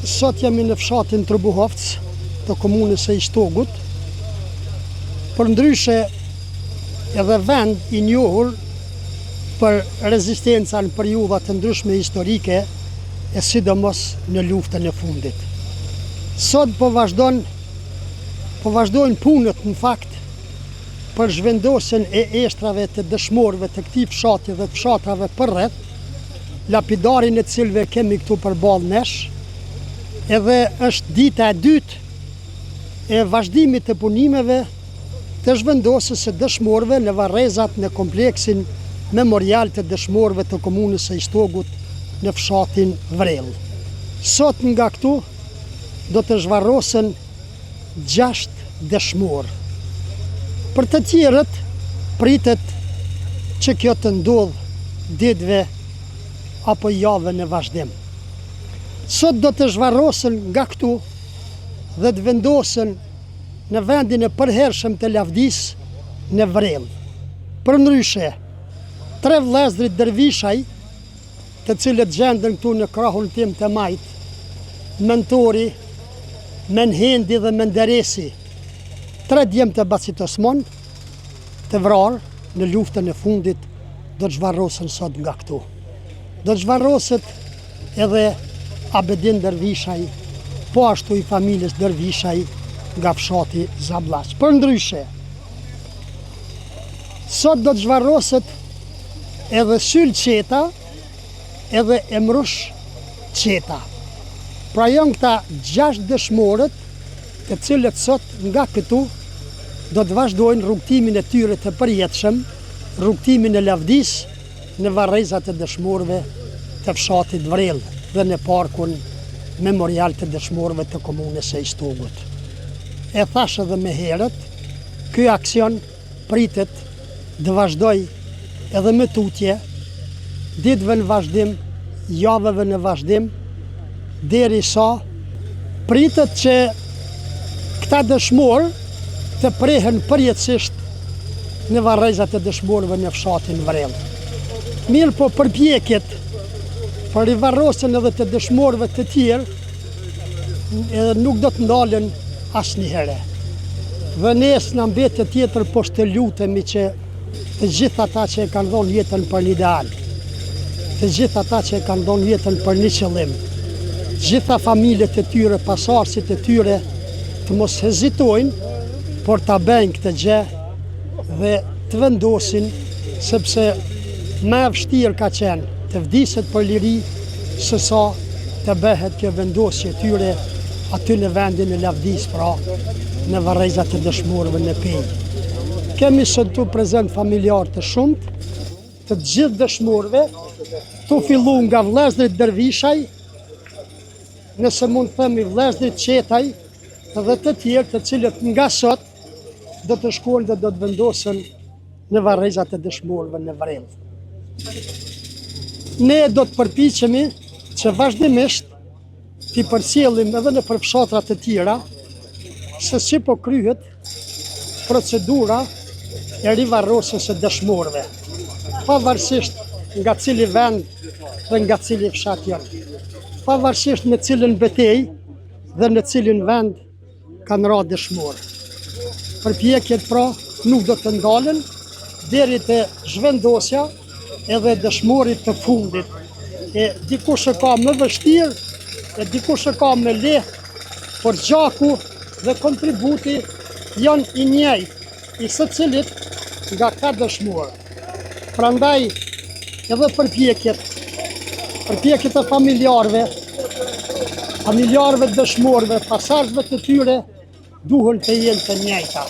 Sot jemi në fshatin Trbuhovc të komunës së Ishtogut, për ndryshe edhe vend i njohur për rezistenca në periudha të ndryshme historike e sidomos në luftën e fundit. Sot po vazhdojnë punët në fakt për zhvendosjen e eshtrave të dëshmorëve të këtij fshati dhe të fshatrave përreth, lapidarin e cilëve kemi këtu përballë nesh. Edhe është dita e dytë e vazhdimit të punimeve të zhvendosjes së dëshmorëve në varrezat në kompleksin memorial të dëshmorëve të komunës së Ishtogut në fshatin Vrellë. Sot nga këtu do të zhvarrosen 6 dëshmorë. Për të tjerët pritet që kjo të ndodhë ditëve apo javë në vazhdim. Sot do të zhvarrosen nga këtu dhe të vendosen në vendin e përhershëm të lavdis në Vrellë. Për ndryshe, 3 vëllezërit dervishaj, të cilët gjenden këtu në krahun tim të majt, Mentori, Menhendi dhe Menderesi, 3 djemë të Bacit Osman, të vrarë në luftën e fundit, do të zhvarrosen sot nga këtu. Do të zhvarroset edhe Abedin Dervishaj, po ashtu i familjes Dervishaj nga fshati Zabllaç. Për ndryshe, sot do të zhvarroset edhe Syl Qeta edhe Emrush Qeta. Pra janë këta 6 dëshmorët të cilët sot nga këtu do të vazhdojnë rrugtimin e tyre të përjetshëm, rrugtimin e lavdis në varrezat e dëshmorëve të fshatit Vrellë dhe në parkun memorial të dëshmorëve të komunës së Ishtogut. E thash edhe më herët, ky aksion pritet të vazhdoj edhe me tutje, ditëve në vazhdim, javëve në vazhdim, derisa pritet që këta dëshmorë të prehen përjetësisht në varrezat e dëshmorëve në fshatin Vrellë. Mirë po përpjekjet për rivarrosjen edhe të dëshmorëve të tjerë nuk do të ndalen asnjëherë. Dhe nesë na mbetet tjetër po të lutemi që të gjithë ata që e kanë dhënë jetën për një ideal, të gjithë ata që e kanë dhënë jetën për një qëllim, gjitha familjet e tyre, pasardhësit e tyre të mos hezitojnë, por ta bëjnë këtë gjë dhe të vendosin, sepse më e vështirë ka qenë të vdiset për liri, sësa të bëhet kjo vendosje tyre aty në vendin e lavdis, pra në varrezat e dëshmorëve në Pejë. Kemi sot tu prezent familjar të shumt, të gjithë dëshmorëve, tu fillu nga vëllezërit Dervishaj, nëse mund të themi vëllezërit Qetaj, dhe të tjerë të cilët nga sot do të shkojnë dhe do të vendosen në varrezat e dëshmorëve në Vrellë. Ne do të përpiqemi që vazhdimisht t'i përcjellim edhe në përfshatrat të tjera se si po kryhet procedura e rivarrosjes së dëshmorëve, pavarësisht nga cili vend dhe nga cili fshat janë, pavarësisht në cilën betejë dhe në cilin vend kanë ra dëshmorë. Përpjekjet pra nuk do të ndalen deri te zhvendosja edhe dëshmorit të fundit. E dikush e ka më vështirë, e dikush e ka më lehtë, por gjaku dhe kontributi janë i njëjtë, i secilit nga ka dëshmorë. Prandaj edhe përpjekjet e familjarëve dëshmorëve, pasardhëve të tyre duhen të jenë të njëjta.